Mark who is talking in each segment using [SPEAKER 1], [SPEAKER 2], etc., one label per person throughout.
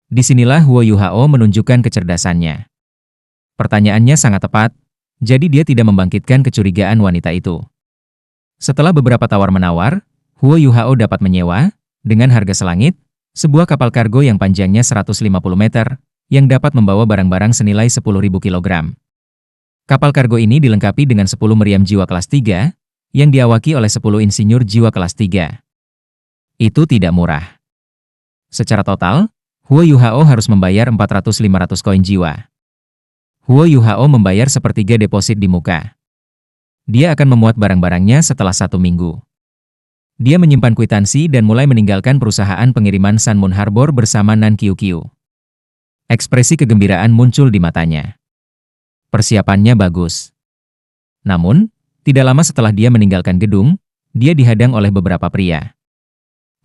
[SPEAKER 1] Disinilah Huo Yuhao menunjukkan kecerdasannya. Pertanyaannya sangat tepat, jadi dia tidak membangkitkan kecurigaan wanita itu. Setelah beberapa tawar-menawar, Huo Yuhao dapat menyewa, dengan harga selangit, sebuah kapal kargo yang panjangnya 150 meter, yang dapat membawa barang-barang senilai 10.000 kilogram. Kapal kargo ini dilengkapi dengan 10 meriam jiwa kelas 3, yang diawaki oleh 10 insinyur jiwa kelas 3. Itu tidak murah. Secara total, Huo Yuhao harus membayar 400-500 koin jiwa. Huo Yuhao membayar sepertiga deposit di muka. Dia akan memuat barang-barangnya setelah 1 minggu. Dia menyimpan kwitansi dan mulai meninggalkan perusahaan pengiriman Sanmun Harbor bersama Nan Qiuqiu. Ekspresi kegembiraan muncul di matanya. Persiapannya bagus. Namun, tidak lama setelah dia meninggalkan gedung, dia dihadang oleh beberapa pria.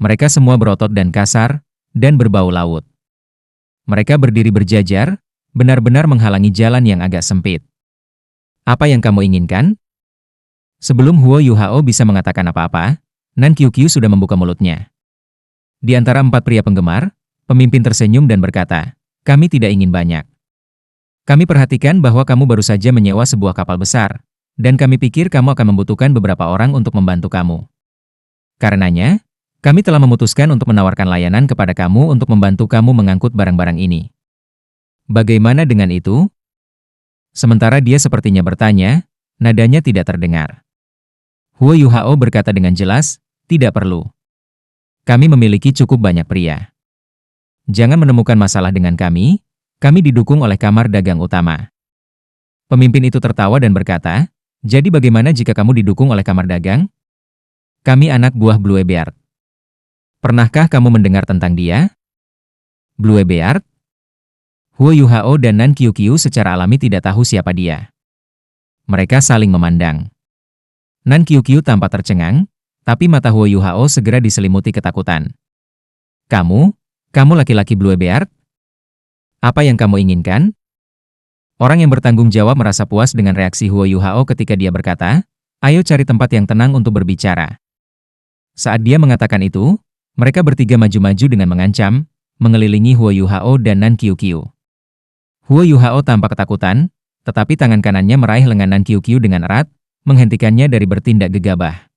[SPEAKER 1] Mereka semua berotot dan kasar, dan berbau laut. Mereka berdiri berjajar, benar-benar menghalangi jalan yang agak sempit. Apa yang kamu inginkan? Sebelum Huo Yuhao bisa mengatakan apa-apa, Nan Qiuqiu sudah membuka mulutnya. Di antara 4 pria penggemar, pemimpin tersenyum dan berkata, "Kami tidak ingin banyak. Kami perhatikan bahwa kamu baru saja menyewa sebuah kapal besar, dan kami pikir kamu akan membutuhkan beberapa orang untuk membantu kamu. Karenanya, kami telah memutuskan untuk menawarkan layanan kepada kamu untuk membantu kamu mengangkut barang-barang ini. Bagaimana dengan itu?" Sementara dia sepertinya bertanya, nadanya tidak terdengar. Huo Yuhao berkata dengan jelas, "Tidak perlu. Kami memiliki cukup banyak pria. Jangan menemukan masalah dengan kami didukung oleh kamar dagang utama." Pemimpin itu tertawa dan berkata, "Jadi bagaimana jika kamu didukung oleh kamar dagang? Kami anak buah Blue Beard. Pernahkah kamu mendengar tentang dia?" Blue Beard? Huo Yuhao dan Nan Qiuqiu secara alami tidak tahu siapa dia. Mereka saling memandang. Nan Qiuqiu tampak tercengang, tapi mata Huo Yuhao segera diselimuti ketakutan. Kamu laki-laki Blue Beard? Apa yang kamu inginkan?" Orang yang bertanggung jawab merasa puas dengan reaksi Huo Yuhao ketika dia berkata, "Ayo cari tempat yang tenang untuk berbicara." Saat dia mengatakan itu, mereka bertiga maju-maju dengan mengancam, mengelilingi Huo Yuhao dan Nan Qiuqiu. Huo Yuhao tampak ketakutan, tetapi tangan kanannya meraih lengan Nan Qiuqiu dengan erat, menghentikannya dari bertindak gegabah.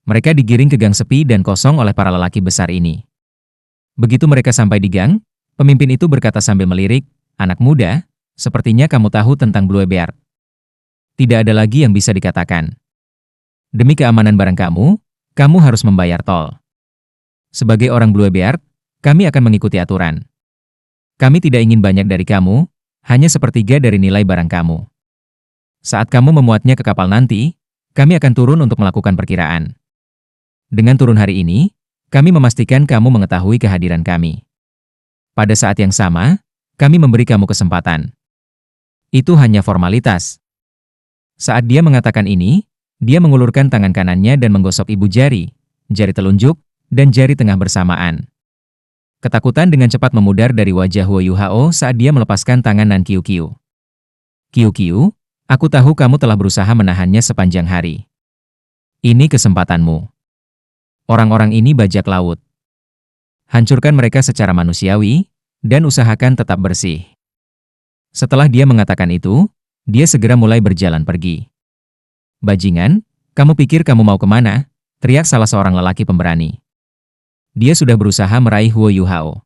[SPEAKER 1] Mereka digiring ke gang sepi dan kosong oleh para lelaki besar ini. Begitu mereka sampai di gang, pemimpin itu berkata sambil melirik, "Anak muda, sepertinya kamu tahu tentang Blue Beard. Tidak ada lagi yang bisa dikatakan. Demi keamanan barang kamu harus membayar tol. Sebagai orang Blue Beard, kami akan mengikuti aturan. Kami tidak ingin banyak dari kamu, hanya sepertiga dari nilai barang kamu. Saat kamu memuatnya ke kapal nanti, kami akan turun untuk melakukan perkiraan. Dengan turun hari ini, kami memastikan kamu mengetahui kehadiran kami. Pada saat yang sama, kami memberi kamu kesempatan. Itu hanya formalitas." Saat dia mengatakan ini, dia mengulurkan tangan kanannya dan menggosok ibu jari, jari telunjuk, dan jari tengah bersamaan. Ketakutan dengan cepat memudar dari wajah Huo Yuhao saat dia melepaskan tangan Nan Qiuqiu. "Qiuqiu, aku tahu kamu telah berusaha menahannya sepanjang hari. Ini kesempatanmu. Orang-orang ini bajak laut. Hancurkan mereka secara manusiawi, dan usahakan tetap bersih." Setelah dia mengatakan itu, dia segera mulai berjalan pergi. "Bajingan, kamu pikir kamu mau kemana?" teriak salah seorang lelaki pemberani. Dia sudah berusaha meraih Huo Yuhao.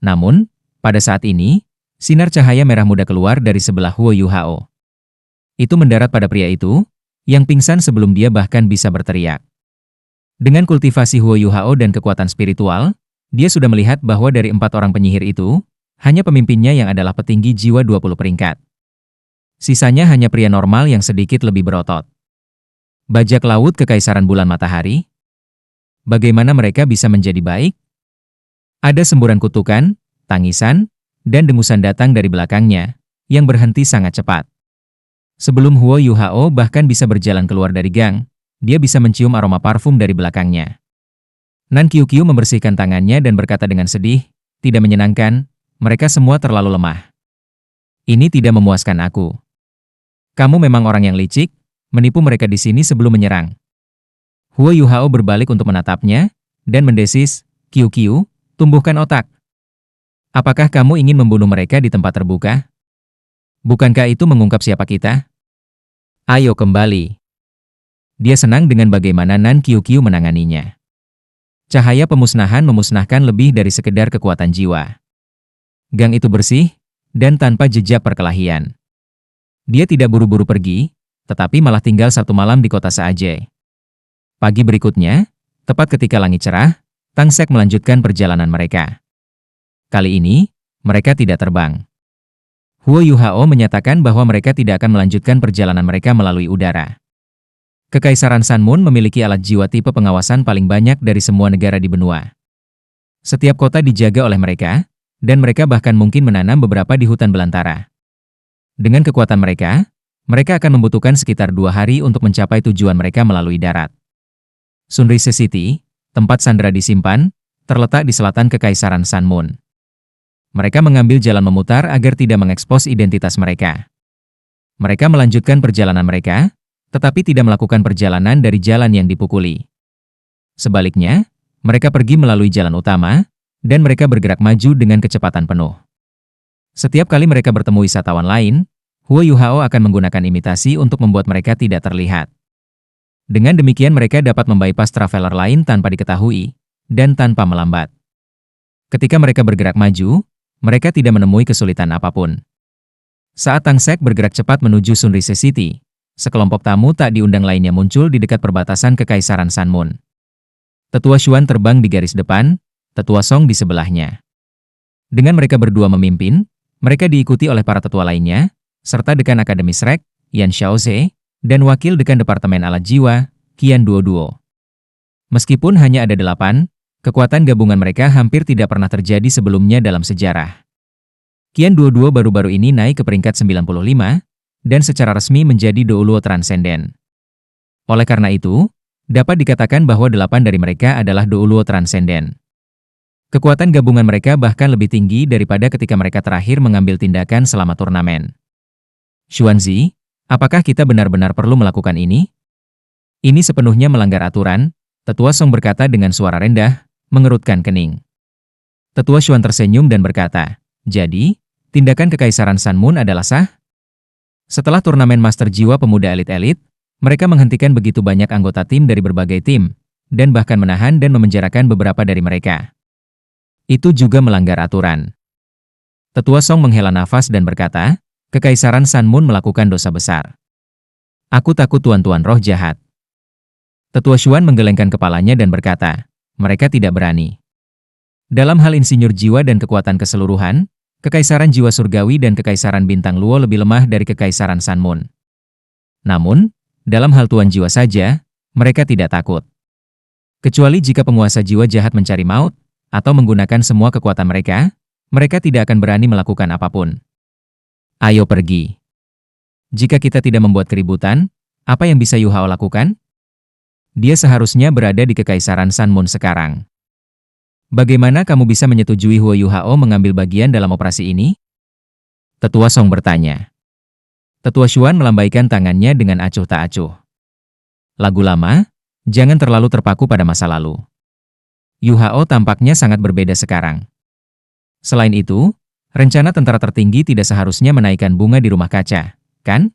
[SPEAKER 1] Namun, pada saat ini, sinar cahaya merah muda keluar dari sebelah Huo Yuhao. Itu mendarat pada pria itu, yang pingsan sebelum dia bahkan bisa berteriak. Dengan kultivasi Huo Yuhao dan kekuatan spiritual, dia sudah melihat bahwa dari 4 orang penyihir itu, hanya pemimpinnya yang adalah petinggi jiwa 20 peringkat. Sisanya hanya pria normal yang sedikit lebih berotot. Bajak laut kekaisaran bulan matahari? Bagaimana mereka bisa menjadi baik? Ada semburan kutukan, tangisan, dan dengusan datang dari belakangnya, yang berhenti sangat cepat. Sebelum Huo Yuhao bahkan bisa berjalan keluar dari gang, dia bisa mencium aroma parfum dari belakangnya. Nan Qiuqiu membersihkan tangannya dan berkata dengan sedih, "Tidak menyenangkan, mereka semua terlalu lemah. Ini tidak memuaskan aku. Kamu memang orang yang licik, menipu mereka di sini sebelum menyerang." Huo Yuhao berbalik untuk menatapnya, dan mendesis, "Qiuqiu, tumbuhkan otak. Apakah kamu ingin membunuh mereka di tempat terbuka? Bukankah itu mengungkap siapa kita? Ayo kembali. Dia senang dengan bagaimana Nan Qiuqiu menanganinya. Cahaya pemusnahan memusnahkan lebih dari sekedar kekuatan jiwa. Gang itu bersih, dan tanpa jejak perkelahian. Dia tidak buru-buru pergi, tetapi malah tinggal satu malam di kota Saajie. Pagi berikutnya, tepat ketika langit cerah, Tang Sek melanjutkan perjalanan mereka. Kali ini, mereka tidak terbang. Huo Yuhao menyatakan bahwa mereka tidak akan melanjutkan perjalanan mereka melalui udara. Kekaisaran Sanmun memiliki alat jiwa tipe pengawasan paling banyak dari semua negara di benua. Setiap kota dijaga oleh mereka, dan mereka bahkan mungkin menanam beberapa di hutan belantara. Dengan kekuatan mereka, mereka akan membutuhkan sekitar 2 hari untuk mencapai tujuan mereka melalui darat. Sunrise City, tempat Sandra disimpan, terletak di selatan Kekaisaran Sanmun. Mereka mengambil jalan memutar agar tidak mengekspos identitas mereka. Mereka melanjutkan perjalanan mereka, tetapi tidak melakukan perjalanan dari jalan yang dipukuli. Sebaliknya, mereka pergi melalui jalan utama, dan mereka bergerak maju dengan kecepatan penuh. Setiap kali mereka bertemu wisatawan lain, Huo Yuhao akan menggunakan imitasi untuk membuat mereka tidak terlihat. Dengan demikian mereka dapat membypass traveler lain tanpa diketahui, dan tanpa melambat. Ketika mereka bergerak maju, mereka tidak menemui kesulitan apapun. Saat Tang Sek bergerak cepat menuju Sunrise City, sekelompok tamu tak diundang lainnya muncul di dekat perbatasan Kekaisaran Sanmun. Tetua Xuan terbang di garis depan, Tetua Song di sebelahnya. Dengan mereka berdua memimpin, mereka diikuti oleh para tetua lainnya, serta dekan Akademi Shrek, Yan Xiaoze, dan wakil dekan Departemen Alat Jiwa, Qian Duoduo. Meskipun hanya ada 8, kekuatan gabungan mereka hampir tidak pernah terjadi sebelumnya dalam sejarah. Qian Duoduo baru-baru ini naik ke peringkat 95, dan secara resmi menjadi Douluo Transcendent. Oleh karena itu, dapat dikatakan bahwa 8 dari mereka adalah Douluo Transcendent. Kekuatan gabungan mereka bahkan lebih tinggi daripada ketika mereka terakhir mengambil tindakan selama turnamen. Xuanzi, apakah kita benar-benar perlu melakukan ini? Ini sepenuhnya melanggar aturan, Tetua Song berkata dengan suara rendah, mengerutkan kening. Tetua Xuan tersenyum dan berkata, jadi, tindakan Kekaisaran Sanmun adalah sah? Setelah turnamen Master Jiwa Pemuda Elit-Elit, mereka menghentikan begitu banyak anggota tim dari berbagai tim, dan bahkan menahan dan memenjarakan beberapa dari mereka. Itu juga melanggar aturan. Tetua Song menghela nafas dan berkata, Kekaisaran Sanmun melakukan dosa besar. Aku takut tuan-tuan roh jahat. Tetua Xuan menggelengkan kepalanya dan berkata, mereka tidak berani. Dalam hal insinyur jiwa dan kekuatan keseluruhan, Kekaisaran Jiwa Surgawi dan Kekaisaran Bintang Luo lebih lemah dari Kekaisaran Sanmun. Namun, dalam hal tuan jiwa saja, mereka tidak takut. Kecuali jika penguasa jiwa jahat mencari maut, atau menggunakan semua kekuatan mereka, mereka tidak akan berani melakukan apapun. Ayo pergi. Jika kita tidak membuat keributan, apa yang bisa Yuhao lakukan? Dia seharusnya berada di Kekaisaran Sanmun sekarang. Bagaimana kamu bisa menyetujui Huo Yuhao mengambil bagian dalam operasi ini? Tetua Song bertanya. Tetua Xuan melambaikan tangannya dengan acuh tak acuh. Lagu lama, jangan terlalu terpaku pada masa lalu. Yuhao tampaknya sangat berbeda sekarang. Selain itu, rencana tentara tertinggi tidak seharusnya menaikkan bunga di rumah kaca, kan?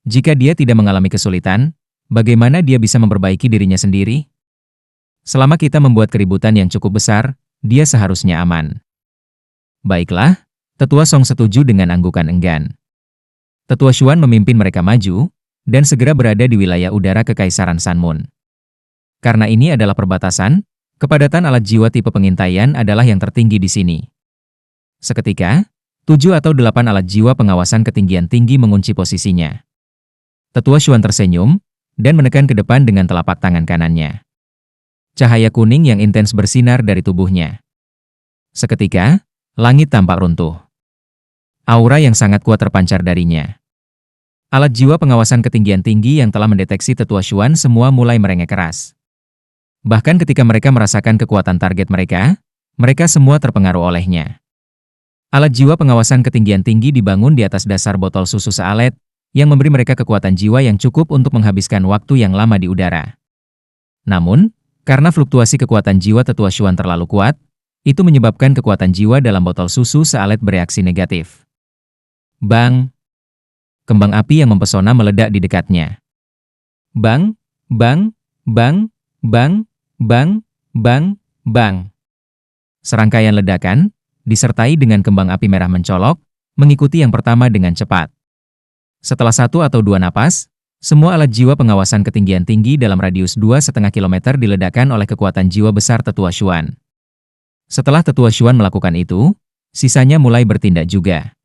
[SPEAKER 1] Jika dia tidak mengalami kesulitan, bagaimana dia bisa memperbaiki dirinya sendiri? Selama kita membuat keributan yang cukup besar, dia seharusnya aman. Baiklah, Tetua Song setuju dengan anggukan enggan. Tetua Xuan memimpin mereka maju, dan segera berada di wilayah udara Kekaisaran Sanmun. Karena ini adalah perbatasan, kepadatan alat jiwa tipe pengintaian adalah yang tertinggi di sini. Seketika, 7 atau 8 alat jiwa pengawasan ketinggian tinggi mengunci posisinya. Tetua Xuan tersenyum, dan menekan ke depan dengan telapak tangan kanannya. Cahaya kuning yang intens bersinar dari tubuhnya. Seketika, langit tampak runtuh. Aura yang sangat kuat terpancar darinya. Alat jiwa pengawasan ketinggian tinggi yang telah mendeteksi Tetua Xuan semua mulai merengek keras. Bahkan ketika mereka merasakan kekuatan target mereka, mereka semua terpengaruh olehnya. Alat jiwa pengawasan ketinggian tinggi dibangun di atas dasar botol susu sealet, yang memberi mereka kekuatan jiwa yang cukup untuk menghabiskan waktu yang lama di udara. Namun, karena fluktuasi kekuatan jiwa Tetua Xuan terlalu kuat, Itu menyebabkan kekuatan jiwa dalam botol susu sealet bereaksi negatif. Bang! Kembang api yang mempesona meledak di dekatnya. Bang! Bang! Bang! Bang! Bang! Bang! Bang! Serangkaian ledakan, disertai dengan kembang api merah mencolok, mengikuti yang pertama dengan cepat. Setelah 1 atau 2 napas, semua alat jiwa pengawasan ketinggian tinggi dalam radius 2,5 km diledakkan oleh kekuatan jiwa besar Tetua Xuan. Setelah Tetua Xuan melakukan itu, sisanya mulai bertindak juga.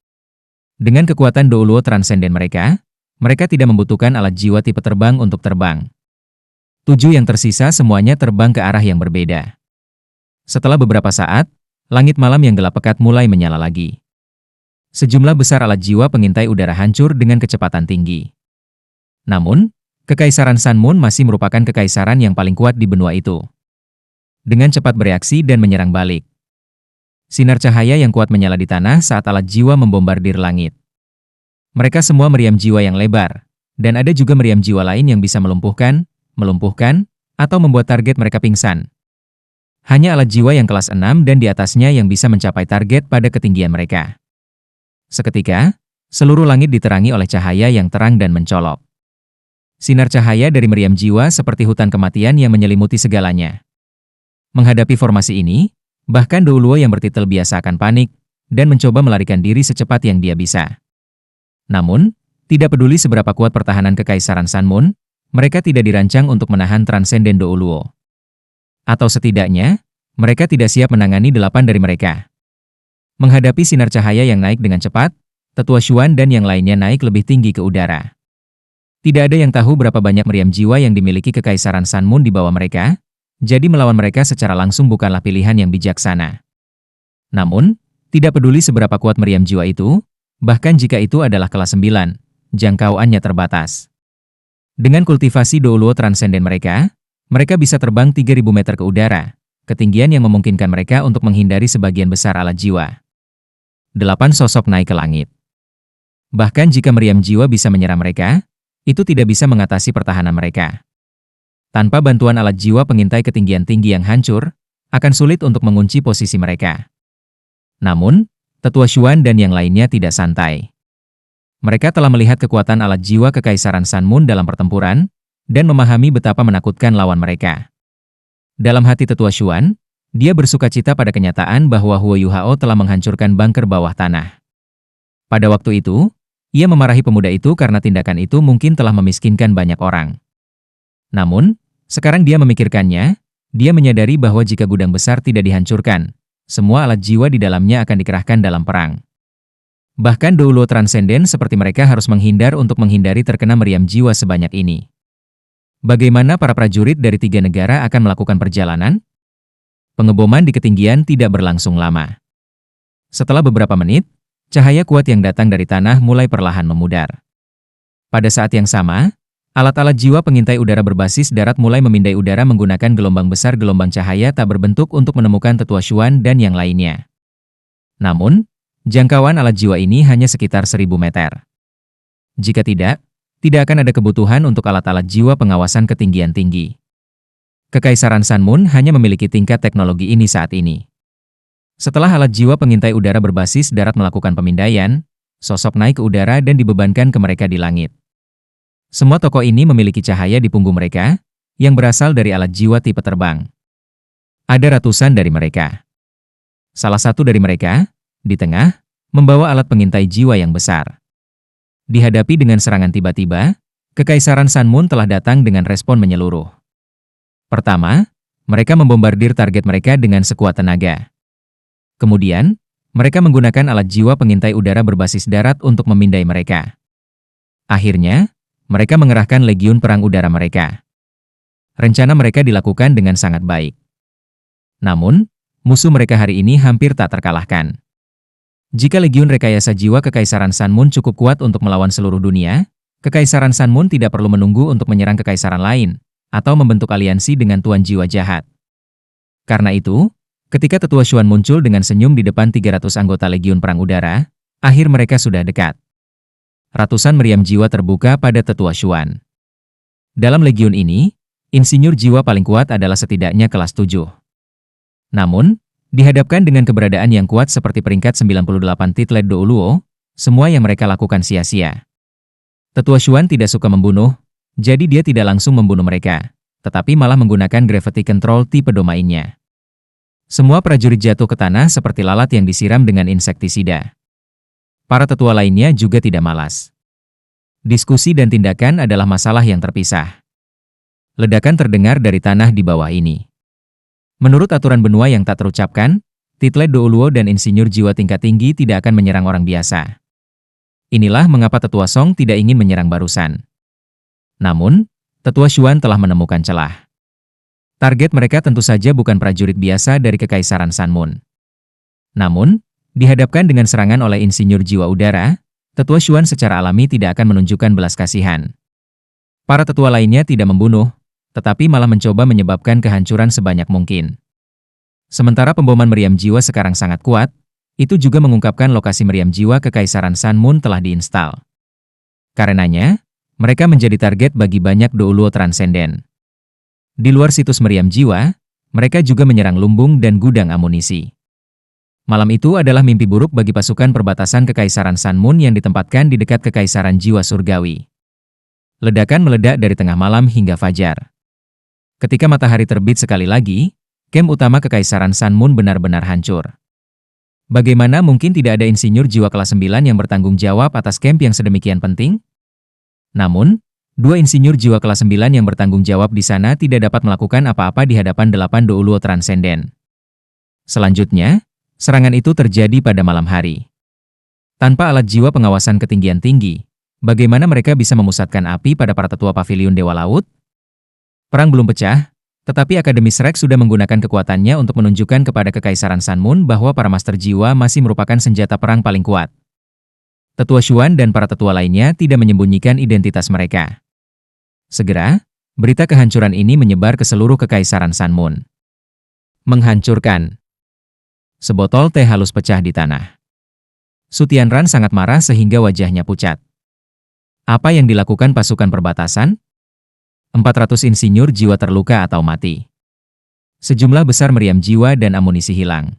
[SPEAKER 1] Dengan kekuatan Douluo transenden mereka tidak membutuhkan alat jiwa tipe terbang untuk terbang. 7 yang tersisa semuanya terbang ke arah yang berbeda. Setelah beberapa saat, langit malam yang gelap pekat mulai menyala lagi. Sejumlah besar alat jiwa pengintai udara hancur dengan kecepatan tinggi. Namun, Kekaisaran Sun Moon masih merupakan kekaisaran yang paling kuat di benua itu. Dengan cepat bereaksi dan menyerang balik. Sinar cahaya yang kuat menyala di tanah saat alat jiwa membombardir langit. Mereka semua meriam jiwa yang lebar, dan ada juga meriam jiwa lain yang bisa melumpuhkan, atau membuat target mereka pingsan. Hanya alat jiwa yang kelas 6 dan di atasnya yang bisa mencapai target pada ketinggian mereka. Seketika, seluruh langit diterangi oleh cahaya yang terang dan mencolok. Sinar cahaya dari meriam jiwa seperti hutan kematian yang menyelimuti segalanya. Menghadapi formasi ini, bahkan Douluo yang bertitel biasa akan panik, dan mencoba melarikan diri secepat yang dia bisa. Namun, tidak peduli seberapa kuat pertahanan Kekaisaran Sun Moon, mereka tidak dirancang untuk menahan transenden Douluo. Atau setidaknya, mereka tidak siap menangani 8 dari mereka. Menghadapi sinar cahaya yang naik dengan cepat, Tetua Xuan dan yang lainnya naik lebih tinggi ke udara. Tidak ada yang tahu berapa banyak meriam jiwa yang dimiliki Kekaisaran Sun Moon di bawah mereka, jadi melawan mereka secara langsung bukanlah pilihan yang bijaksana. Namun, tidak peduli seberapa kuat meriam jiwa itu, bahkan jika itu adalah kelas 9, jangkauannya terbatas. Dengan kultivasi Douluo transenden mereka bisa terbang 3.000 meter ke udara, ketinggian yang memungkinkan mereka untuk menghindari sebagian besar alat jiwa. 8 sosok naik ke langit. Bahkan jika meriam jiwa bisa menyerang mereka, itu tidak bisa mengatasi pertahanan mereka. Tanpa bantuan alat jiwa pengintai ketinggian tinggi yang hancur, akan sulit untuk mengunci posisi mereka. Namun, Tetua Xuan dan yang lainnya tidak santai. Mereka telah melihat kekuatan alat jiwa Kekaisaran Sun Moon dalam pertempuran, dan memahami betapa menakutkan lawan mereka. Dalam hati Tetua Xuan, dia bersukacita pada kenyataan bahwa Huo Yuhao telah menghancurkan bunker bawah tanah. Pada waktu itu, ia memarahi pemuda itu karena tindakan itu mungkin telah memiskinkan banyak orang. Namun, sekarang dia memikirkannya, dia menyadari bahwa jika gudang besar tidak dihancurkan, semua alat jiwa di dalamnya akan dikerahkan dalam perang. Bahkan Douluo transenden seperti mereka harus menghindar untuk menghindari terkena meriam jiwa sebanyak ini. Bagaimana para prajurit dari 3 negara akan melakukan perjalanan? Pengeboman di ketinggian tidak berlangsung lama. Setelah beberapa menit, cahaya kuat yang datang dari tanah mulai perlahan memudar. Pada saat yang sama, alat-alat jiwa pengintai udara berbasis darat mulai memindai udara menggunakan gelombang besar gelombang cahaya tak berbentuk untuk menemukan Tetua Xuan dan yang lainnya. Namun, jangkauan alat jiwa ini hanya sekitar 1.000 meter. Jika tidak akan ada kebutuhan untuk alat-alat jiwa pengawasan ketinggian tinggi. Kekaisaran Sun Moon hanya memiliki tingkat teknologi ini saat ini. Setelah alat jiwa pengintai udara berbasis darat melakukan pemindaian, sosok naik ke udara dan dibebankan ke mereka di langit. Semua tokoh ini memiliki cahaya di punggung mereka, yang berasal dari alat jiwa tipe terbang. Ada ratusan dari mereka. Salah satu dari mereka, di tengah, membawa alat pengintai jiwa yang besar. Dihadapi dengan serangan tiba-tiba, Kekaisaran Sun Moon telah datang dengan respon menyeluruh. Pertama, mereka membombardir target mereka dengan sekuat tenaga. Kemudian, mereka menggunakan alat jiwa pengintai udara berbasis darat untuk memindai mereka. Akhirnya, mereka mengerahkan legiun perang udara mereka. Rencana mereka dilakukan dengan sangat baik. Namun, musuh mereka hari ini hampir tak terkalahkan. Jika legiun rekayasa jiwa Kekaisaran Sun Moon cukup kuat untuk melawan seluruh dunia, Kekaisaran Sun Moon tidak perlu menunggu untuk menyerang kekaisaran lain, atau membentuk aliansi dengan Tuan Jiwa Jahat. Karena itu, ketika Tetua Xuan muncul dengan senyum di depan 300 anggota legiun perang udara, akhir mereka sudah dekat. Ratusan meriam jiwa terbuka pada Tetua Xuan. Dalam legiun ini, insinyur jiwa paling kuat adalah setidaknya kelas 7. Namun, Dihadapkan dengan keberadaan yang kuat seperti peringkat 98 Titlet Douluo, semua yang mereka lakukan sia-sia. Tetua Xuan tidak suka membunuh, jadi dia tidak langsung membunuh mereka, tetapi malah menggunakan gravity control tipe domainnya. Semua prajurit jatuh ke tanah seperti lalat yang disiram dengan insektisida. Para tetua lainnya juga tidak malas. Diskusi dan tindakan adalah masalah yang terpisah. Ledakan terdengar dari tanah di bawah ini. Menurut aturan benua yang tak terucapkan, Titlet Douluo dan insinyur jiwa tingkat tinggi tidak akan menyerang orang biasa. Inilah mengapa Tetua Song tidak ingin menyerang barusan. Namun, Tetua Xuan telah menemukan celah. Target mereka tentu saja bukan prajurit biasa dari Kekaisaran Sun Moon. Namun, dihadapkan dengan serangan oleh insinyur jiwa udara, Tetua Xuan secara alami tidak akan menunjukkan belas kasihan. Para tetua lainnya tidak membunuh, tetapi malah mencoba menyebabkan kehancuran sebanyak mungkin. Sementara pemboman meriam jiwa sekarang sangat kuat, itu juga mengungkapkan lokasi meriam jiwa Kekaisaran Sun Moon telah diinstal. Karenanya, mereka menjadi target bagi banyak Douluo transenden. Di luar situs meriam jiwa, mereka juga menyerang lumbung dan gudang amunisi. Malam itu adalah mimpi buruk bagi pasukan perbatasan Kekaisaran Sun Moon yang ditempatkan di dekat Kekaisaran Jiwa Surgawi. Ledakan meledak dari tengah malam hingga fajar. Ketika matahari terbit sekali lagi, kem utama Kekaisaran Sun Moon benar-benar hancur. Bagaimana mungkin tidak ada insinyur jiwa kelas 9 yang bertanggung jawab atas camp yang sedemikian penting? Namun, 2 insinyur jiwa kelas 9 yang bertanggung jawab di sana tidak dapat melakukan apa-apa di hadapan 8 Douluo transenden. Selanjutnya, serangan itu terjadi pada malam hari. Tanpa alat jiwa pengawasan ketinggian tinggi, bagaimana mereka bisa memusatkan api pada para tetua pavilion Dewa Laut? Perang belum pecah, tetapi Akademi Shrek sudah menggunakan kekuatannya untuk menunjukkan kepada Kekaisaran Sun Moon bahwa para Master Jiwa masih merupakan senjata perang paling kuat. Tetua Xuan dan para tetua lainnya tidak menyembunyikan identitas mereka. Segera, berita kehancuran ini menyebar ke seluruh Kekaisaran Sun Moon. Menghancurkan. Sebotol teh halus pecah di tanah. Su Tianran sangat marah sehingga wajahnya pucat. Apa yang dilakukan pasukan perbatasan? 400 insinyur jiwa terluka atau mati. Sejumlah besar meriam jiwa dan amunisi hilang.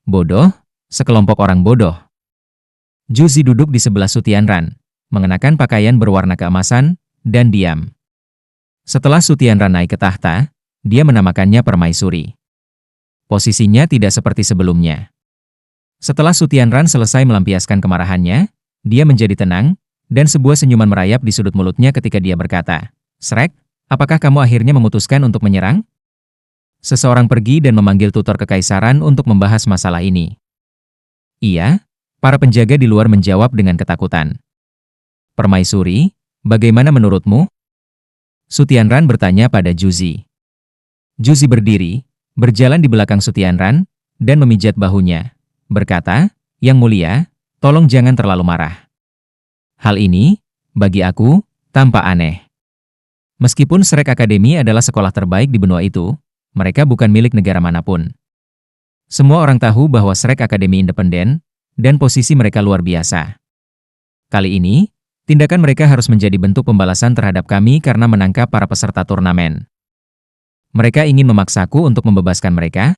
[SPEAKER 1] Bodoh, sekelompok orang bodoh. Juzi duduk di sebelah Su Tianran, mengenakan pakaian berwarna keemasan, dan diam. Setelah Su Tianran naik ke tahta, dia menamakannya permaisuri. Posisinya tidak seperti sebelumnya. Setelah Su Tianran selesai melampiaskan kemarahannya, dia menjadi tenang, dan sebuah senyuman merayap di sudut mulutnya ketika dia berkata, "Shrek, apakah kamu akhirnya memutuskan untuk menyerang?" Seseorang pergi dan memanggil tutor kekaisaran untuk membahas masalah ini. Iya, para penjaga di luar menjawab dengan ketakutan. "Permaisuri, bagaimana menurutmu?" Su Tianran bertanya pada Juzi. Juzi berdiri, berjalan di belakang Su Tianran, dan memijat bahunya, berkata, "Yang mulia, tolong jangan terlalu marah. Hal ini, bagi aku, tampak aneh. Meskipun Shrek Academy adalah sekolah terbaik di benua itu, mereka bukan milik negara manapun. Semua orang tahu bahwa Shrek Academy independen, dan posisi mereka luar biasa. Kali ini, tindakan mereka harus menjadi bentuk pembalasan terhadap kami karena menangkap para peserta turnamen. Mereka ingin memaksaku untuk membebaskan mereka?"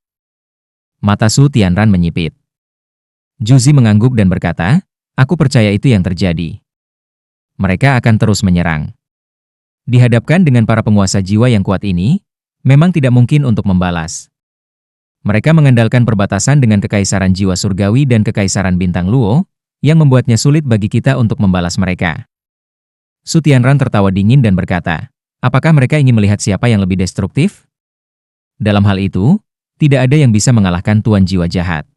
[SPEAKER 1] Mata Su Tianran menyipit. Juzi mengangguk dan berkata, "Aku percaya itu yang terjadi. Mereka akan terus menyerang." Dihadapkan dengan para penguasa jiwa yang kuat ini, memang tidak mungkin untuk membalas. Mereka mengandalkan perbatasan dengan Kekaisaran Jiwa Surgawi dan Kekaisaran Bintang Luo, yang membuatnya sulit bagi kita untuk membalas mereka. Su Tianran tertawa dingin dan berkata, "Apakah mereka ingin melihat siapa yang lebih destruktif? Dalam hal itu, tidak ada yang bisa mengalahkan Tuan Jiwa Jahat.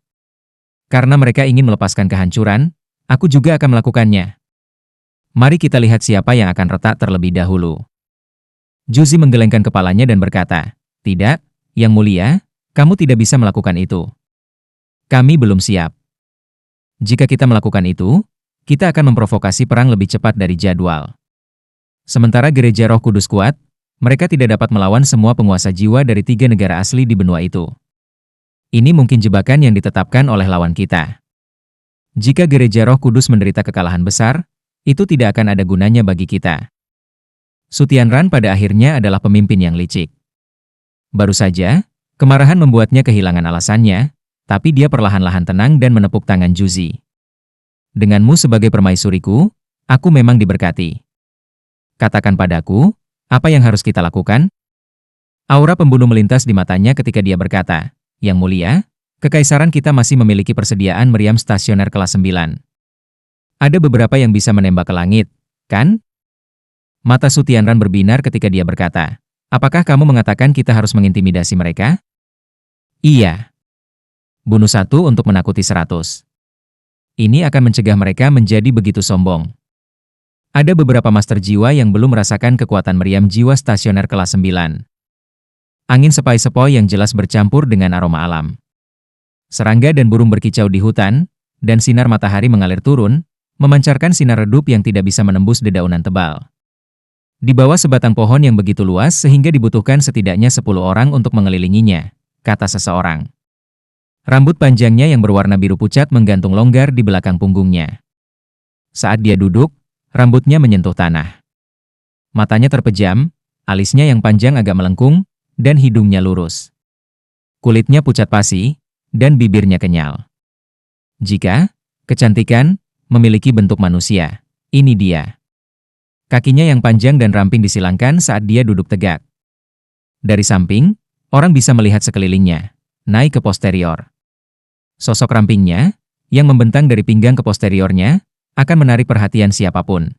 [SPEAKER 1] Karena mereka ingin melepaskan kehancuran, aku juga akan melakukannya. Mari kita lihat siapa yang akan retak terlebih dahulu." Juzi menggelengkan kepalanya dan berkata, "Tidak, Yang Mulia, kamu tidak bisa melakukan itu. Kami belum siap. Jika kita melakukan itu, kita akan memprovokasi perang lebih cepat dari jadwal. Sementara Gereja Roh Kudus kuat, mereka tidak dapat melawan semua penguasa jiwa dari 3 negara asli di benua itu. Ini mungkin jebakan yang ditetapkan oleh lawan kita. Jika Gereja Roh Kudus menderita kekalahan besar, itu tidak akan ada gunanya bagi kita." Su Tianran pada akhirnya adalah pemimpin yang licik. Baru saja, Kemarahan membuatnya kehilangan alasannya, tapi dia perlahan-lahan tenang dan menepuk tangan Juzi. Denganmu sebagai permaisuriku, aku memang diberkati. Katakan padaku, apa yang harus kita lakukan? Aura pembunuh melintas di matanya ketika dia berkata, Yang mulia, kekaisaran kita masih memiliki persediaan meriam stasioner kelas 9. Ada beberapa yang bisa menembak ke langit, kan? Mata Su Tianran berbinar ketika dia berkata, apakah kamu mengatakan kita harus mengintimidasi mereka? Iya. Bunuh 1 untuk menakuti 100. Ini akan mencegah mereka menjadi begitu sombong. Ada beberapa master jiwa yang belum merasakan kekuatan meriam jiwa stasioner kelas 9. Angin sepoi-sepoi yang jelas bercampur dengan aroma alam. Serangga dan burung berkicau di hutan, dan sinar matahari mengalir turun, memancarkan sinar redup yang tidak bisa menembus dedaunan tebal. Di bawah sebatang pohon yang begitu luas sehingga dibutuhkan setidaknya 10 orang untuk mengelilinginya, kata seseorang. Rambut panjangnya yang berwarna biru pucat menggantung longgar di belakang punggungnya. Saat dia duduk, rambutnya menyentuh tanah. Matanya terpejam, alisnya yang panjang agak melengkung, dan hidungnya lurus. Kulitnya pucat pasi, dan bibirnya kenyal. Jika kecantikan memiliki bentuk manusia, ini dia. Kakinya yang panjang dan ramping disilangkan saat dia duduk tegak. Dari samping, orang bisa melihat sekelilingnya, naik ke posterior. Sosok rampingnya, yang membentang dari pinggang ke posteriornya, akan menarik perhatian siapapun.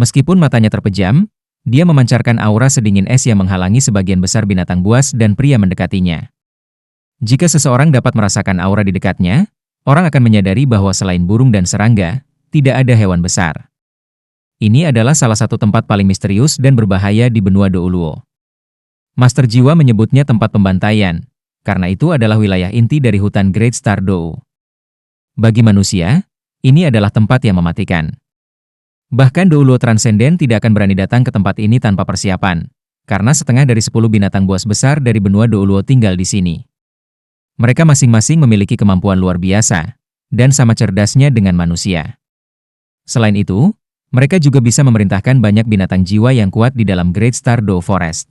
[SPEAKER 1] Meskipun matanya terpejam, dia memancarkan aura sedingin es yang menghalangi sebagian besar binatang buas dan pria mendekatinya. Jika seseorang dapat merasakan aura di dekatnya, orang akan menyadari bahwa selain burung dan serangga, tidak ada hewan besar. Ini adalah salah satu tempat paling misterius dan berbahaya di benua Douluo. Master Jiwa menyebutnya tempat pembantaian, karena itu adalah wilayah inti dari hutan Great Star Dou. Bagi manusia, ini adalah tempat yang mematikan. Bahkan Douluo Transcendent tidak akan berani datang ke tempat ini tanpa persiapan, karena setengah dari 10 binatang buas besar dari benua Douluo tinggal di sini. Mereka masing-masing memiliki kemampuan luar biasa, dan sama cerdasnya dengan manusia. Selain itu, mereka juga bisa memerintahkan banyak binatang jiwa yang kuat di dalam Great Star Dou Forest.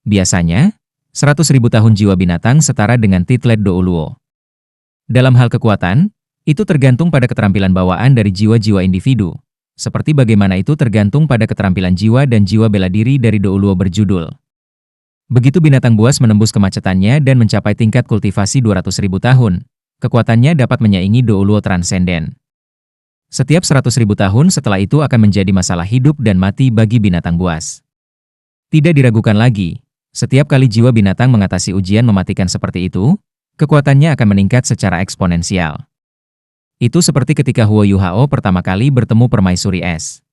[SPEAKER 1] Biasanya, 100.000 tahun jiwa binatang setara dengan Titlet Douluo. Dalam hal kekuatan, itu tergantung pada keterampilan bawaan dari jiwa-jiwa individu, seperti bagaimana itu tergantung pada keterampilan jiwa dan jiwa bela diri dari Douluo berjudul. Begitu binatang buas menembus kemacetannya dan mencapai tingkat kultivasi 200.000 tahun, kekuatannya dapat menyaingi Douluo Transcendent. Setiap 100.000 tahun setelah itu akan menjadi masalah hidup dan mati bagi binatang buas. Tidak diragukan lagi, setiap kali jiwa binatang mengatasi ujian mematikan seperti itu, kekuatannya akan meningkat secara eksponensial. Itu seperti ketika Huo Yuhao pertama kali bertemu permaisuri es.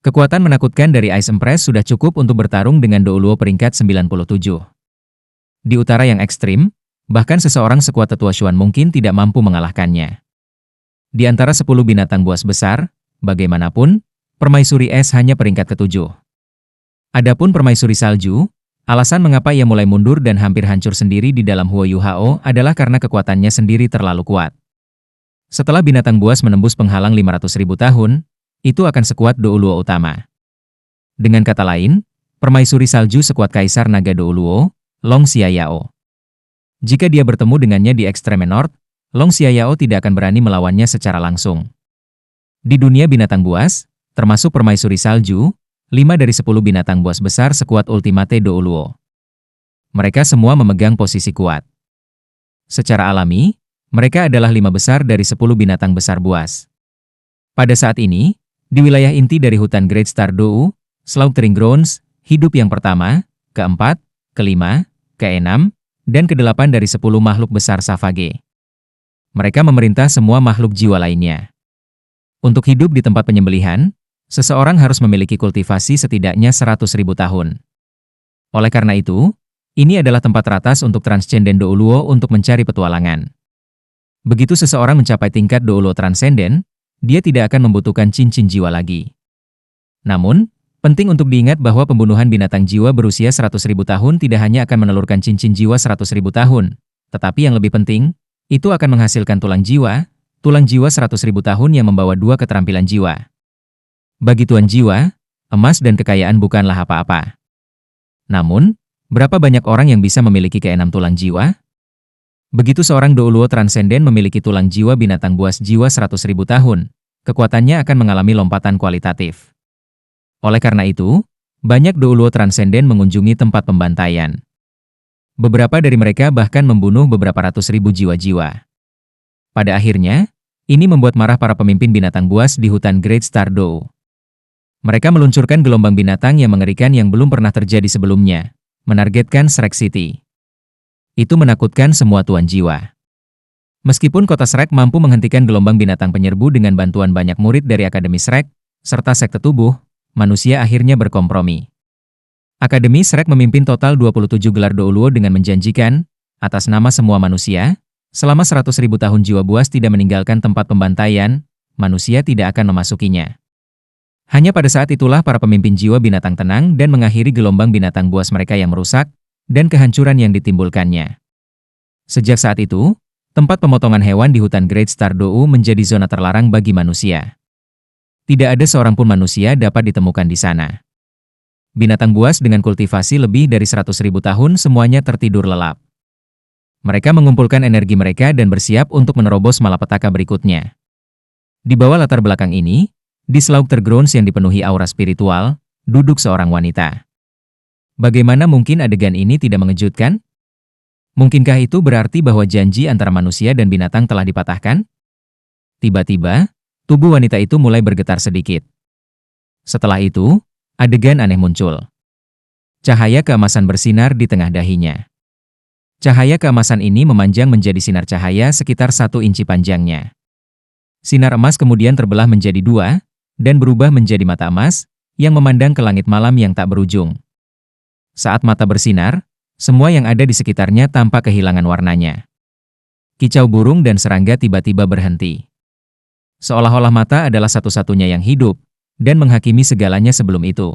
[SPEAKER 1] Kekuatan menakutkan dari Ice Empress sudah cukup untuk bertarung dengan Douluo peringkat 97. Di utara yang ekstrim, bahkan seseorang sekuat Tetua Xuan mungkin tidak mampu mengalahkannya. Di antara 10 binatang buas besar, bagaimanapun, permaisuri es hanya peringkat ke-7. Adapun permaisuri salju, alasan mengapa ia mulai mundur dan hampir hancur sendiri di dalam Huo Yuhao adalah karena kekuatannya sendiri terlalu kuat. Setelah binatang buas menembus penghalang 500.000 tahun, itu akan sekuat Douluo utama. Dengan kata lain, permaisuri salju sekuat Kaisar Naga Douluo, Long Xiayao. Jika dia bertemu dengannya di Extreme North, Long Xiayao tidak akan berani melawannya secara langsung. Di dunia binatang buas, termasuk permaisuri salju, 5 dari 10 binatang buas besar sekuat Ultimate Douluo. Mereka semua memegang posisi kuat. Secara alami, mereka adalah 5 besar dari 10 binatang besar buas. Pada saat ini, di wilayah inti dari hutan Great Star Dou, Slaughtering Grounds, hidup yang pertama, keempat, kelima, keenam, dan ke-8 dari 10 makhluk besar Savage. Mereka memerintah semua makhluk jiwa lainnya. Untuk hidup di tempat penyembelihan, seseorang harus memiliki kultivasi setidaknya 100.000 tahun. Oleh karena itu, ini adalah tempat teratas untuk Transcendent Douluo untuk mencari petualangan. Begitu seseorang mencapai tingkat Douluo Transcendent, dia tidak akan membutuhkan cincin jiwa lagi. Namun, penting untuk diingat bahwa pembunuhan binatang jiwa berusia 100.000 tahun tidak hanya akan menelurkan cincin jiwa 100.000 tahun, tetapi yang lebih penting, itu akan menghasilkan tulang jiwa 100.000 tahun yang membawa 2 keterampilan jiwa. Bagi tuan jiwa, emas dan kekayaan bukanlah apa-apa. Namun, Berapa banyak orang yang bisa memiliki keenam tulang jiwa? Begitu seorang Douluo transenden memiliki tulang jiwa binatang buas jiwa 100.000 tahun, kekuatannya akan mengalami lompatan kualitatif. Oleh karena itu, banyak Douluo transenden mengunjungi tempat pembantaian. Beberapa dari mereka bahkan membunuh beberapa ratus ribu jiwa-jiwa. Pada akhirnya, ini membuat marah para pemimpin binatang buas di hutan Great Stardow. Mereka meluncurkan gelombang binatang yang mengerikan yang belum pernah terjadi sebelumnya, menargetkan Shrek City. Itu menakutkan semua tuan jiwa. Meskipun kota Shrek mampu menghentikan gelombang binatang penyerbu dengan bantuan banyak murid dari Akademi Shrek, serta sekte tubuh, manusia akhirnya berkompromi. Akademi Shrek memimpin total 27 gelar Douluo dengan menjanjikan, atas nama semua manusia, selama 100.000 tahun jiwa buas tidak meninggalkan tempat pembantaian, manusia tidak akan memasukinya. Hanya pada saat itulah para pemimpin jiwa binatang tenang dan mengakhiri gelombang binatang buas mereka yang merusak, dan kehancuran yang ditimbulkannya. Sejak saat itu, tempat pemotongan hewan di hutan Great Stardow menjadi zona terlarang bagi manusia. Tidak ada seorang pun manusia dapat ditemukan di sana. Binatang buas dengan kultivasi lebih dari 100.000 tahun semuanya tertidur lelap. Mereka mengumpulkan energi mereka dan bersiap untuk menerobos malapetaka berikutnya. Di bawah latar belakang ini, di Slaughter Grounds yang dipenuhi aura spiritual, duduk seorang wanita. Bagaimana mungkin adegan ini tidak mengejutkan? Mungkinkah itu berarti bahwa janji antara manusia dan binatang telah dipatahkan? Tiba-tiba, tubuh wanita itu mulai bergetar sedikit. Setelah itu, adegan aneh muncul. Cahaya keemasan bersinar di tengah dahinya. Cahaya keemasan ini memanjang menjadi sinar cahaya sekitar 1 inci panjangnya. Sinar emas kemudian terbelah menjadi 2, dan berubah menjadi mata emas, yang memandang ke langit malam yang tak berujung. Saat mata bersinar, semua yang ada di sekitarnya tampak kehilangan warnanya. Kicau burung dan serangga tiba-tiba berhenti. Seolah-olah mata adalah satu-satunya yang hidup, dan menghakimi segalanya sebelum itu.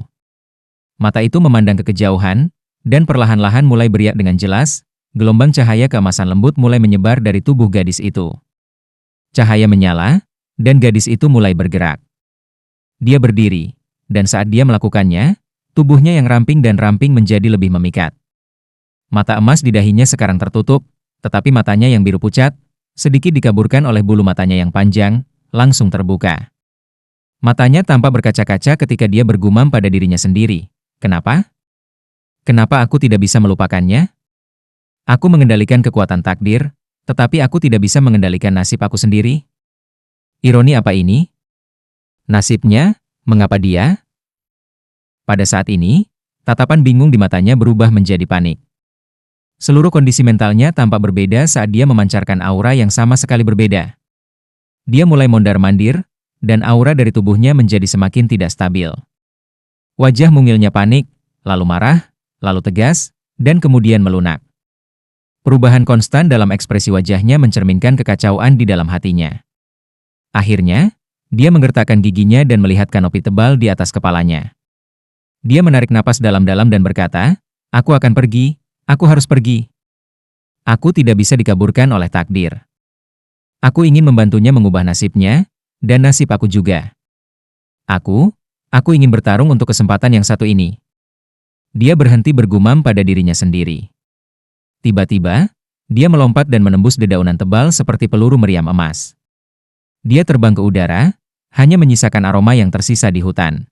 [SPEAKER 1] Mata itu memandang ke kejauhan, dan perlahan-lahan mulai beriak dengan jelas, gelombang cahaya keemasan lembut mulai menyebar dari tubuh gadis itu. Cahaya menyala, dan gadis itu mulai bergerak. Dia berdiri, dan saat dia melakukannya, tubuhnya yang ramping dan ramping menjadi lebih memikat. Mata emas di dahinya sekarang tertutup, tetapi matanya yang biru pucat, sedikit dikaburkan oleh bulu matanya yang panjang, langsung terbuka. Matanya tampak berkaca-kaca ketika dia bergumam pada dirinya sendiri. Kenapa? Kenapa aku tidak bisa melupakannya? Aku mengendalikan kekuatan takdir, tetapi aku tidak bisa mengendalikan nasib aku sendiri. Ironi apa ini? Nasibnya, mengapa dia? Pada saat ini, tatapan bingung di matanya berubah menjadi panik. Seluruh kondisi mentalnya tampak berbeda saat dia memancarkan aura yang sama sekali berbeda. Dia mulai mondar-mandir, dan aura dari tubuhnya menjadi semakin tidak stabil. Wajah mungilnya panik, lalu marah, lalu tegas, dan kemudian melunak. Perubahan konstan dalam ekspresi wajahnya mencerminkan kekacauan di dalam hatinya. Akhirnya, dia menggertakkan giginya dan melihat kanopi tebal di atas kepalanya. Dia menarik napas dalam-dalam dan berkata, "Aku akan pergi, aku harus pergi. Aku tidak bisa dikaburkan oleh takdir. Aku ingin membantunya mengubah nasibnya, dan nasib aku juga. Aku ingin bertarung untuk kesempatan yang satu ini." Dia berhenti bergumam pada dirinya sendiri. Tiba-tiba, dia melompat dan menembus dedaunan tebal seperti peluru meriam emas. Dia terbang ke udara, hanya menyisakan aroma yang tersisa di hutan.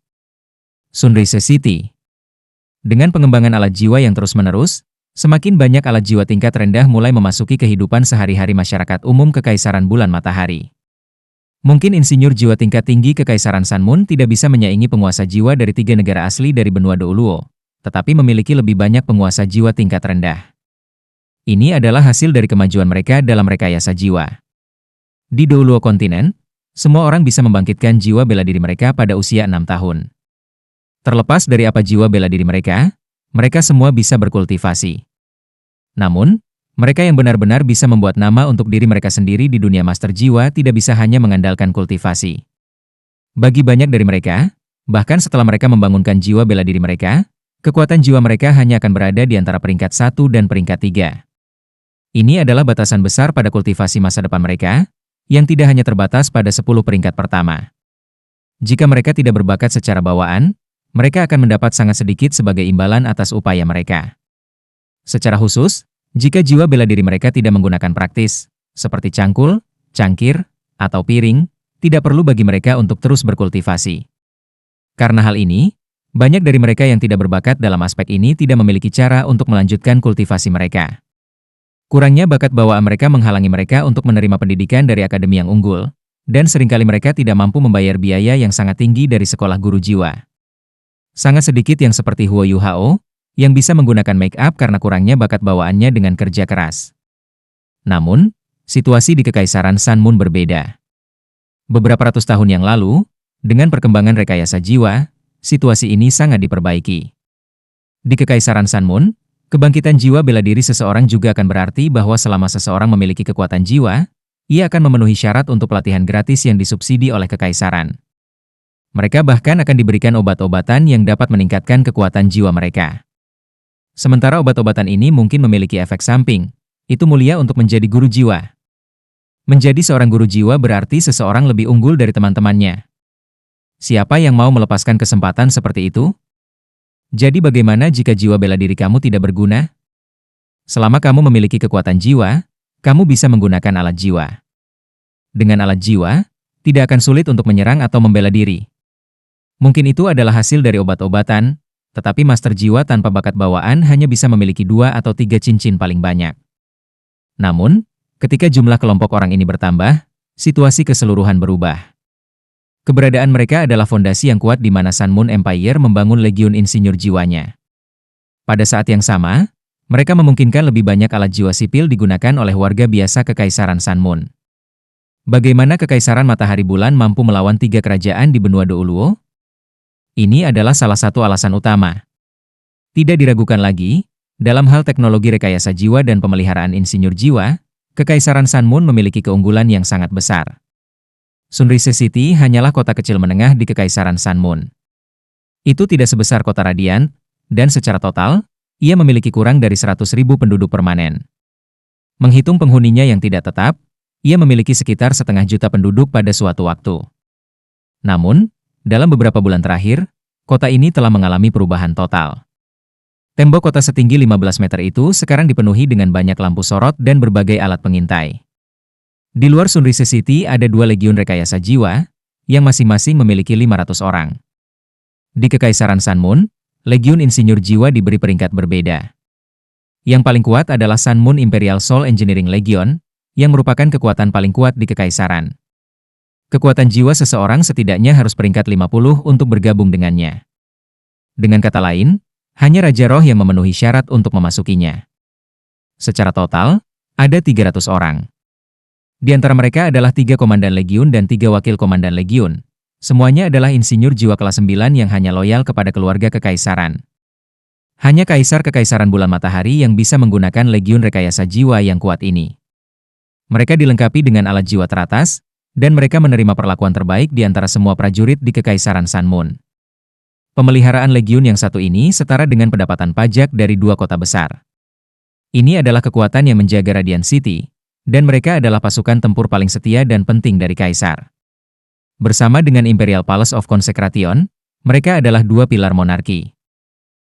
[SPEAKER 1] Sunrise City. Dengan pengembangan alat jiwa yang terus-menerus, semakin banyak alat jiwa tingkat rendah mulai memasuki kehidupan sehari-hari masyarakat umum Kekaisaran Bulan Matahari. Mungkin insinyur jiwa tingkat tinggi Kekaisaran Sun Moon tidak bisa menyaingi penguasa jiwa dari 3 negara asli dari benua Douluo, tetapi memiliki lebih banyak penguasa jiwa tingkat rendah. Ini adalah hasil dari kemajuan mereka dalam rekayasa jiwa. Di Douluo kontinen, semua orang bisa membangkitkan jiwa bela diri mereka pada usia 6 tahun. Terlepas dari apa jiwa bela diri mereka semua bisa berkultivasi. Namun, mereka yang benar-benar bisa membuat nama untuk diri mereka sendiri di dunia master jiwa tidak bisa hanya mengandalkan kultivasi. Bagi banyak dari mereka, bahkan setelah mereka membangunkan jiwa bela diri mereka, kekuatan jiwa mereka hanya akan berada di antara peringkat 1 dan peringkat 3. Ini adalah batasan besar pada kultivasi masa depan mereka, yang tidak hanya terbatas pada 10 peringkat pertama. Jika mereka tidak berbakat secara bawaan, mereka akan mendapat sangat sedikit sebagai imbalan atas upaya mereka. Secara khusus, jika jiwa bela diri mereka tidak menggunakan praktis, seperti cangkul, cangkir, atau piring, tidak perlu bagi mereka untuk terus berkultivasi. Karena hal ini, banyak dari mereka yang tidak berbakat dalam aspek ini tidak memiliki cara untuk melanjutkan kultivasi mereka. Kurangnya bakat bawaan mereka menghalangi mereka untuk menerima pendidikan dari akademi yang unggul, dan seringkali mereka tidak mampu membayar biaya yang sangat tinggi dari sekolah guru jiwa. Sangat sedikit yang seperti Huo Yuhao, yang bisa menggunakan make up karena kurangnya bakat bawaannya dengan kerja keras. Namun, situasi di Kekaisaran Sanmun berbeda. Beberapa ratus tahun yang lalu, dengan perkembangan rekayasa jiwa, situasi ini sangat diperbaiki. Di Kekaisaran Sanmun, kebangkitan jiwa bela diri seseorang juga akan berarti bahwa selama seseorang memiliki kekuatan jiwa, ia akan memenuhi syarat untuk pelatihan gratis yang disubsidi oleh Kekaisaran. Mereka bahkan akan diberikan obat-obatan yang dapat meningkatkan kekuatan jiwa mereka. Sementara obat-obatan ini mungkin memiliki efek samping, itu mulia untuk menjadi guru jiwa. Menjadi seorang guru jiwa berarti seseorang lebih unggul dari teman-temannya. Siapa yang mau melepaskan kesempatan seperti itu? Jadi bagaimana jika jiwa bela diri kamu tidak berguna? Selama kamu memiliki kekuatan jiwa, kamu bisa menggunakan alat jiwa. Dengan alat jiwa, tidak akan sulit untuk menyerang atau membela diri. Mungkin itu adalah hasil dari obat-obatan, tetapi master jiwa tanpa bakat bawaan hanya bisa memiliki 2 atau 3 cincin paling banyak. Namun, ketika jumlah kelompok orang ini bertambah, situasi keseluruhan berubah. Keberadaan mereka adalah fondasi yang kuat di mana Sanmun Empire membangun legiun insinyur jiwanya. Pada saat yang sama, mereka memungkinkan lebih banyak alat jiwa sipil digunakan oleh warga biasa Kekaisaran Sanmun. Bagaimana Kekaisaran Matahari Bulan mampu melawan 3 kerajaan di benua Douluo? Ini adalah salah satu alasan utama. Tidak diragukan lagi, dalam hal teknologi rekayasa jiwa dan pemeliharaan insinyur jiwa, Kekaisaran Sanmun memiliki keunggulan yang sangat besar. Sunrise City hanyalah kota kecil menengah di Kekaisaran Sanmun. Itu tidak sebesar kota Radiant, dan secara total, ia memiliki kurang dari 100.000 penduduk permanen. Menghitung penghuninya yang tidak tetap, ia memiliki sekitar 500.000 penduduk pada suatu waktu. Namun, dalam beberapa bulan terakhir, kota ini telah mengalami perubahan total. Tembok kota setinggi 15 meter itu sekarang dipenuhi dengan banyak lampu sorot dan berbagai alat pengintai. Di luar Sunrise City ada 2 legiun rekayasa jiwa, yang masing-masing memiliki 500 orang. Di Kekaisaran Sanmun, legiun insinyur jiwa diberi peringkat berbeda. Yang paling kuat adalah Sanmun Imperial Soul Engineering Legion, yang merupakan kekuatan paling kuat di Kekaisaran. Kekuatan jiwa seseorang setidaknya harus peringkat 50 untuk bergabung dengannya. Dengan kata lain, hanya Raja Roh yang memenuhi syarat untuk memasukinya. Secara total, ada 300 orang. Di antara mereka adalah 3 komandan legiun dan 3 wakil komandan legiun. Semuanya adalah insinyur jiwa kelas 9 yang hanya loyal kepada keluarga Kekaisaran. Hanya Kaisar Kekaisaran Bulan Matahari yang bisa menggunakan legiun rekayasa jiwa yang kuat ini. Mereka dilengkapi dengan alat jiwa teratas, dan mereka menerima perlakuan terbaik di antara semua prajurit di Kekaisaran Sanmun. Pemeliharaan legiun yang satu ini setara dengan pendapatan pajak dari 2 kota besar. Ini adalah kekuatan yang menjaga Radiant City, dan mereka adalah pasukan tempur paling setia dan penting dari Kaisar. Bersama dengan Imperial Palace of Consecration, mereka adalah 2 pilar monarki.